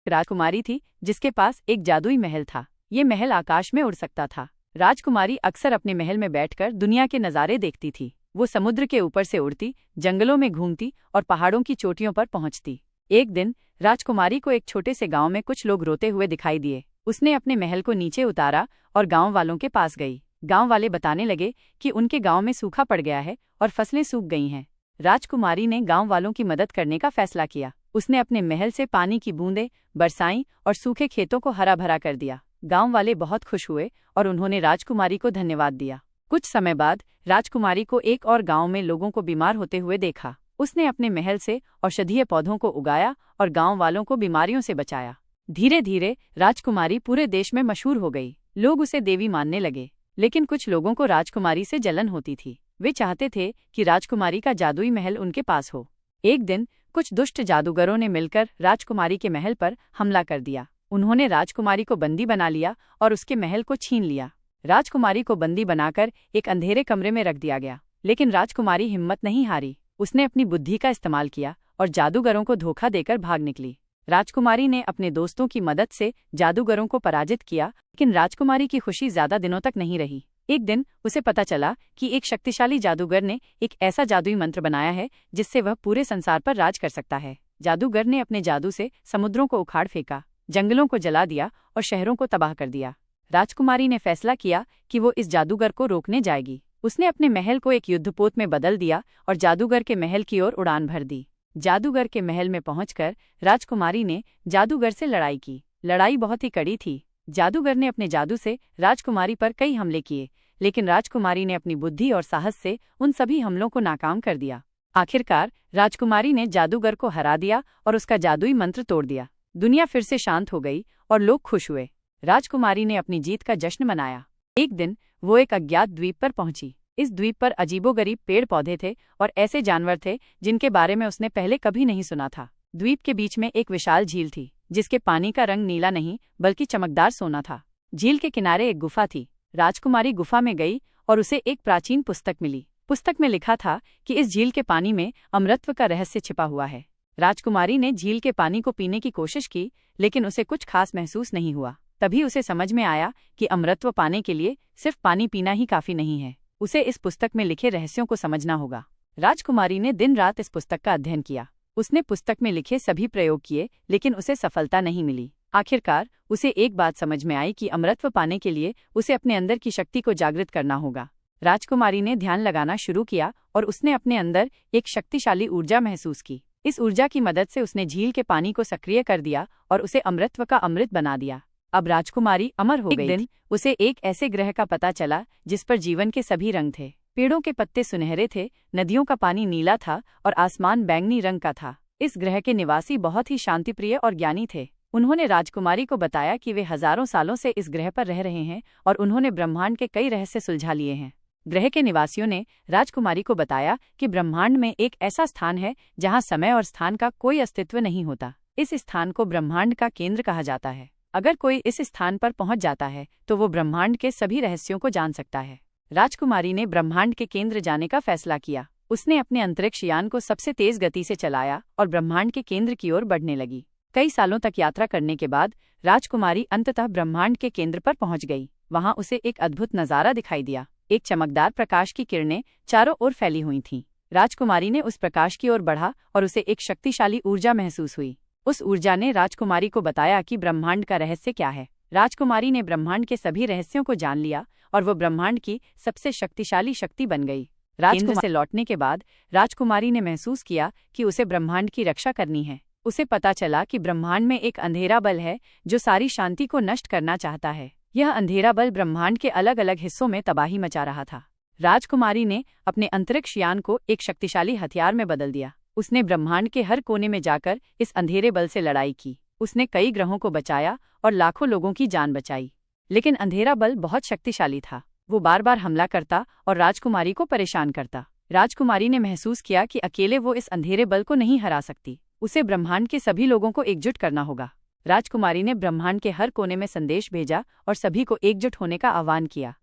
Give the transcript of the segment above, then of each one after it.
एक राजकुमारी थी जिसके पास एक जादुई महल था। ये महल आकाश में उड़ सकता था। राजकुमारी अक्सर अपने महल में बैठकर दुनिया के नज़ारे देखती थी। वो समुद्र के ऊपर से उड़ती, जंगलों में घूमती और पहाड़ों की चोटियों पर पहुंचती। एक दिन राजकुमारी को एक छोटे से गांव में कुछ लोग रोते हुए दिखाई दिए। उसने अपने महल को नीचे उतारा और गांव वालों के पास गई। गांव वाले बताने लगे कि उनके गांव में सूखा पड़ गया है और फसलें सूख गई हैं। राजकुमारी ने गांव वालों की मदद करने का फैसला किया। उसने अपने महल से पानी की बूंदें बरसाईं और सूखे खेतों को हरा भरा कर दिया। गांव वाले बहुत खुश हुए और उन्होंने राजकुमारी को धन्यवाद दिया। कुछ समय बाद राजकुमारी को एक और गांव में लोगों को बीमार होते हुए देखा। उसने अपने महल से औषधीय पौधों को उगाया और गांव वालों को बीमारियों से बचाया। धीरे धीरे राजकुमारी पूरे देश में मशहूर हो गई। लोग उसे देवी मानने लगे। लेकिन कुछ लोगों को राजकुमारी से जलन होती थी। वे चाहते थे कि राजकुमारी का जादुई महल उनके पास हो। एक दिन कुछ दुष्ट जादूगरों ने मिलकर राजकुमारी के महल पर हमला कर दिया। उन्होंने राजकुमारी को बंदी बना लिया और उसके महल को छीन लिया। राजकुमारी को बंदी बनाकर एक अंधेरे कमरे में रख दिया गया। लेकिन राजकुमारी हिम्मत नहीं हारी। उसने अपनी बुद्धि का इस्तेमाल किया और जादूगरों को धोखा देकर भाग निकली। राजकुमारी ने अपने दोस्तों की मदद से जादूगरों को पराजित किया, लेकिन राजकुमारी की खुशी ज्यादा दिनों तक नहीं रही। एक दिन उसे पता चला कि एक शक्तिशाली जादूगर ने एक ऐसा जादुई मंत्र बनाया है जिससे वह पूरे संसार पर राज कर सकता है। जादूगर ने अपने जादू से समुद्रों को उखाड़ फेंका, जंगलों को जला दिया और शहरों को तबाह कर दिया। राजकुमारी ने फैसला किया कि वो इस जादूगर को रोकने जाएगी। उसने अपने महल को एक युद्धपोत में बदल दिया और जादूगर के महल की ओर उड़ान भर दी। जादूगर के महल में पहुंचकर राजकुमारी ने जादूगर से लड़ाई की। लड़ाई बहुत ही कड़ी थी। जादूगर ने अपने जादू से राजकुमारी पर कई हमले किए, लेकिन राजकुमारी ने अपनी बुद्धि और साहस से उन सभी हमलों को नाकाम कर दिया। आखिरकार राजकुमारी ने जादूगर को हरा दिया और उसका जादुई मंत्र तोड़ दिया। दुनिया फिर से शांत हो गई और लोग खुश हुए। राजकुमारी ने अपनी जीत का जश्न मनाया। एक दिन वो एक अज्ञात द्वीप पर पहुंची। इस द्वीप पर अजीबोगरीब पेड़ पौधे थे और ऐसे जानवर थे जिनके बारे में उसने पहले कभी नहीं सुना था। द्वीप के बीच में एक विशाल झील थी जिसके पानी का रंग नीला नहीं बल्कि चमकदार सोना था। झील के किनारे एक गुफा थी। राजकुमारी गुफा में गई और उसे एक प्राचीन पुस्तक मिली। पुस्तक में लिखा था कि इस झील के पानी में अमृतत्व का रहस्य छिपा हुआ है। राजकुमारी ने झील के पानी को पीने की कोशिश की, लेकिन उसे कुछ खास महसूस नहीं हुआ। तभी उसे समझ में आया कि अमृतत्व पाने के लिए सिर्फ पानी पीना ही काफी नहीं है। उसे इस पुस्तक में लिखे रहस्यों को समझना होगा। राजकुमारी ने दिन रात इस पुस्तक का अध्ययन किया। उसने पुस्तक में लिखे सभी प्रयोग किए, लेकिन उसे सफलता नहीं मिली। आखिरकार उसे एक बात समझ में आई कि अमृतत्व पाने के लिए उसे अपने अंदर की शक्ति को जागृत करना होगा। राजकुमारी ने ध्यान लगाना शुरू किया और उसने अपने अंदर एक शक्तिशाली ऊर्जा महसूस की। इस ऊर्जा की मदद से उसने झील के पानी को सक्रिय कर दिया और उसे अमृतत्व का अमृत बना दिया। अब राजकुमारी अमर हो गई। एक दिन उसे एक ऐसे ग्रह का पता चला जिस पर जीवन के सभी रंग थे। पेड़ों के पत्ते सुनहरे थे, नदियों का पानी नीला था और आसमान बैंगनी रंग का था। इस ग्रह के निवासी बहुत ही शांतिप्रिय और ज्ञानी थे। उन्होंने राजकुमारी को बताया कि वे हजारों सालों से इस ग्रह पर रह रहे हैं और उन्होंने ब्रह्मांड के कई रहस्य सुलझा लिए हैं। ग्रह के निवासियों ने राजकुमारी को बताया कि ब्रह्मांड में एक ऐसा स्थान है जहां समय और स्थान का कोई अस्तित्व नहीं होता। इस स्थान को ब्रह्मांड का केंद्र कहा जाता है। अगर कोई इस स्थान पर पहुंच जाता है तो वो ब्रह्मांड के सभी रहस्यों को जान सकता है। राजकुमारी ने ब्रह्मांड के केंद्र जाने का फैसला किया। उसने अपने अंतरिक्ष यान को सबसे तेज गति से चलाया और ब्रह्मांड के केंद्र की ओर बढ़ने लगी। कई सालों तक यात्रा करने के बाद राजकुमारी अंततः ब्रह्मांड के केंद्र पर पहुंच गई। वहां उसे एक अद्भुत नजारा दिखाई दिया। एक चमकदार प्रकाश की किरणें चारों ओर फैली हुई थीं। राजकुमारी ने उस प्रकाश की ओर बढ़ा और उसे एक शक्तिशाली ऊर्जा महसूस हुई। उस ऊर्जा ने राजकुमारी को बताया कि ब्रह्मांड का रहस्य क्या है। राजकुमारी ने ब्रह्मांड के सभी रहस्यों को जान लिया और वो ब्रह्मांड की सबसे शक्तिशाली शक्ति बन गई। राजकुमारी से लौटने के बाद राजकुमारी ने महसूस किया कि उसे ब्रह्मांड की रक्षा करनी है। उसे पता चला कि ब्रह्मांड में एक अंधेरा बल है जो सारी शांति को नष्ट करना चाहता है। यह अंधेरा बल ब्रह्मांड के अलग अलग हिस्सों में तबाही मचा रहा था। राजकुमारी ने अपने अंतरिक्ष यान को एक शक्तिशाली हथियार में बदल दिया। उसने ब्रह्मांड के हर कोने में जाकर इस अंधेरे बल से लड़ाई की। उसने कई ग्रहों को बचाया और लाखों लोगों की जान बचाई। लेकिन अंधेरा बल बहुत शक्तिशाली था। वो बार बार हमला करता और राजकुमारी को परेशान करता। राजकुमारी ने महसूस किया कि अकेले वो इस अंधेरे बल को नहीं हरा सकती। उसे ब्रह्मांड के सभी लोगों को एकजुट करना होगा। राजकुमारी ने ब्रह्मांड के हर कोने में संदेश भेजा और सभी को एकजुट होने का आह्वान किया।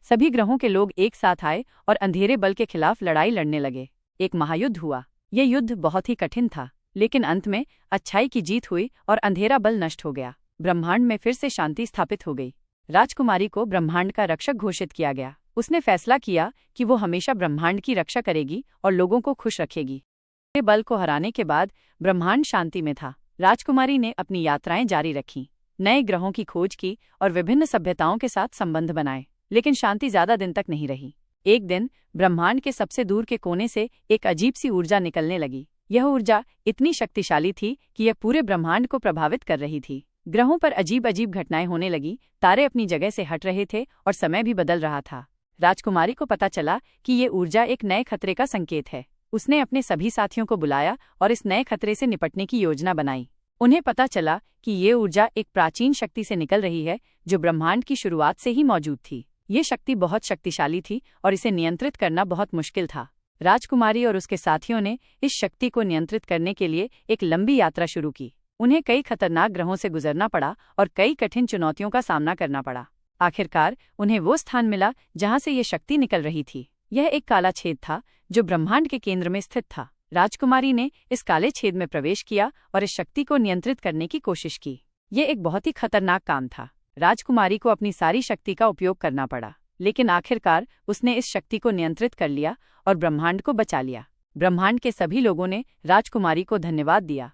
सभी ग्रहों के लोग एक साथ आए और अंधेरे बल के खिलाफ लड़ाई लड़ने लगे। एक महायुद्ध हुआ। यह युद्ध बहुत ही कठिन था, लेकिन अंत में अच्छाई की जीत हुई और अंधेरा बल नष्ट हो गया। ब्रह्मांड में फिर से शांति स्थापित हो गई। राजकुमारी को ब्रह्मांड का रक्षक घोषित किया गया। उसने फैसला किया कि वो हमेशा ब्रह्मांड की रक्षा करेगी और लोगों को खुश रखेगी। बल को हराने के बाद ब्रह्मांड शांति में था। राजकुमारी ने अपनी यात्राएं जारी रखीं, नए ग्रहों की खोज की और विभिन्न सभ्यताओं के साथ संबंध बनाए। लेकिन शांति ज्यादा दिन तक नहीं रही। एक दिन ब्रह्मांड के सबसे दूर के कोने से एक अजीब सी ऊर्जा निकलने लगी। यह ऊर्जा इतनी शक्तिशाली थी कि यह पूरे ब्रह्मांड को प्रभावित कर रही थी। ग्रहों पर अजीब अजीब घटनाएं होने लगी, तारे अपनी जगह से हट रहे थे और समय भी बदल रहा था। राजकुमारी को पता चला कि ये ऊर्जा एक नए खतरे का संकेत है। उसने अपने सभी साथियों को बुलाया और इस नए खतरे से निपटने की योजना बनाई। उन्हें पता चला कि ये ऊर्जा एक प्राचीन शक्ति से निकल रही है जो ब्रह्मांड की शुरुआत से ही मौजूद थी। ये शक्ति बहुत शक्तिशाली थी और इसे नियंत्रित करना बहुत मुश्किल था। राजकुमारी और उसके साथियों ने इस शक्ति को नियंत्रित करने के लिए एक लंबी यात्रा शुरू की। उन्हें कई खतरनाक ग्रहों से गुजरना पड़ा और कई कठिन चुनौतियों का सामना करना पड़ा। आखिरकार उन्हें वो स्थान मिला जहां से ये शक्ति निकल रही थी। यह एक काला छेद था जो ब्रह्मांड के केंद्र में स्थित था। राजकुमारी ने इस काले छेद में प्रवेश किया और इस शक्ति को नियंत्रित करने की कोशिश की। यह एक बहुत ही खतरनाक काम था। राजकुमारी को अपनी सारी शक्ति का उपयोग करना पड़ा, लेकिन आखिरकार उसने इस शक्ति को नियंत्रित कर लिया और ब्रह्मांड को बचा लिया। ब्रह्मांड के सभी लोगों ने राजकुमारी को धन्यवाद दिया।